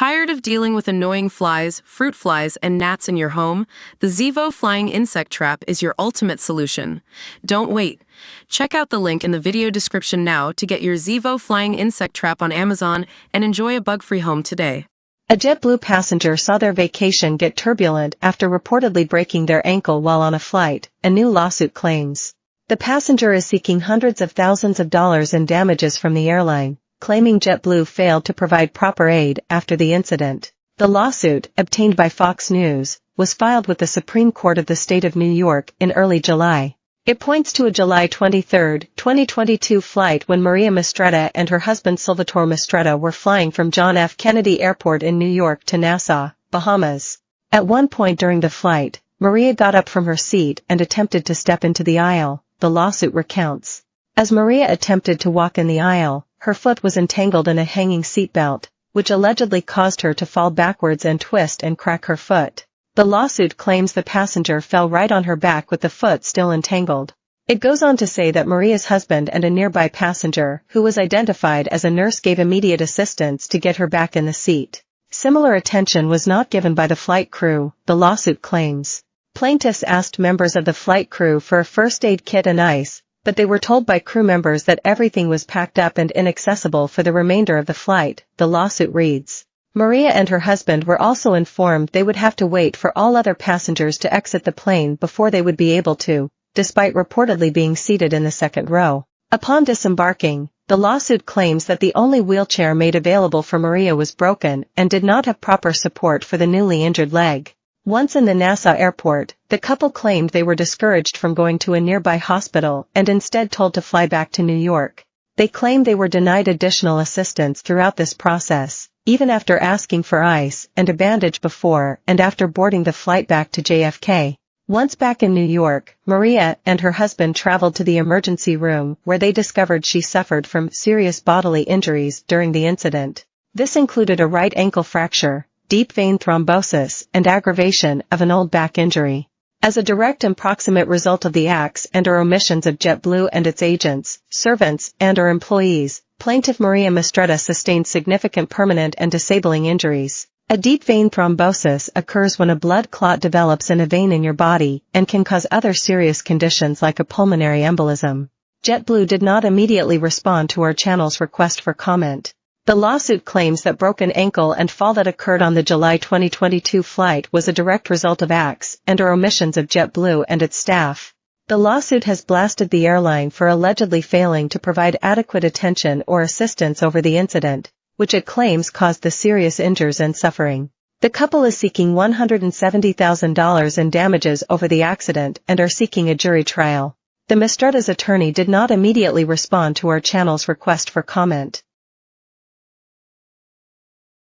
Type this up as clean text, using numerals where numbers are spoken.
Tired of dealing with annoying flies, fruit flies, and gnats in your home? The Zevo Flying Insect Trap is your ultimate solution. Don't wait. Check out the link in the video description now to get your Zevo Flying Insect Trap on Amazon and enjoy a bug-free home today. A JetBlue passenger saw their vacation get turbulent after reportedly breaking their ankle while on a flight, a new lawsuit claims. The passenger is seeking hundreds of thousands of dollars in damages from the airline, claiming JetBlue failed to provide proper aid after the incident. The lawsuit, obtained by Fox News, was filed with the Supreme Court of the state of New York in early July. It points to a July 23, 2022 flight when Maria Mistretta and her husband Salvatore Mistretta were flying from John F. Kennedy Airport in New York to Nassau, Bahamas. At one point during the flight, Maria got up from her seat and attempted to step into the aisle, the lawsuit recounts. As Maria attempted to walk in the aisle, her foot was entangled in a hanging seatbelt, which allegedly caused her to fall backwards and twist and crack her foot. The lawsuit claims the passenger fell right on her back with the foot still entangled. It goes on to say that Maria's husband and a nearby passenger, who was identified as a nurse, gave immediate assistance to get her back in the seat. Similar attention was not given by the flight crew, the lawsuit claims. Plaintiffs asked members of the flight crew for a first aid kit and ice, but they were told by crew members that everything was packed up and inaccessible for the remainder of the flight, the lawsuit reads. Maria and her husband were also informed they would have to wait for all other passengers to exit the plane before they would be able to, despite reportedly being seated in the second row. Upon disembarking, the lawsuit claims that the only wheelchair made available for Maria was broken and did not have proper support for the newly injured leg. Once in the Nassau airport, the couple claimed they were discouraged from going to a nearby hospital and instead told to fly back to New York. They claim they were denied additional assistance throughout this process, even after asking for ice and a bandage before and after boarding the flight back to JFK. Once back in New York, Maria and her husband traveled to the emergency room where they discovered she suffered from serious bodily injuries during the incident. This included a right ankle fracture, deep vein thrombosis, and aggravation of an old back injury. As a direct and proximate result of the acts and/or omissions of JetBlue and its agents, servants, and/or employees, plaintiff Maria Mistretta sustained significant permanent and disabling injuries. A deep vein thrombosis occurs when a blood clot develops in a vein in your body and can cause other serious conditions like a pulmonary embolism. JetBlue did not immediately respond to our channel's request for comment. The lawsuit claims that broken ankle and fall that occurred on the July 2022 flight was a direct result of acts and/or omissions of JetBlue and its staff. The lawsuit has blasted the airline for allegedly failing to provide adequate attention or assistance over the incident, which it claims caused the serious injuries and suffering. The couple is seeking $170,000 in damages over the accident and are seeking a jury trial. The Mistretta's attorney did not immediately respond to our channel's request for comment.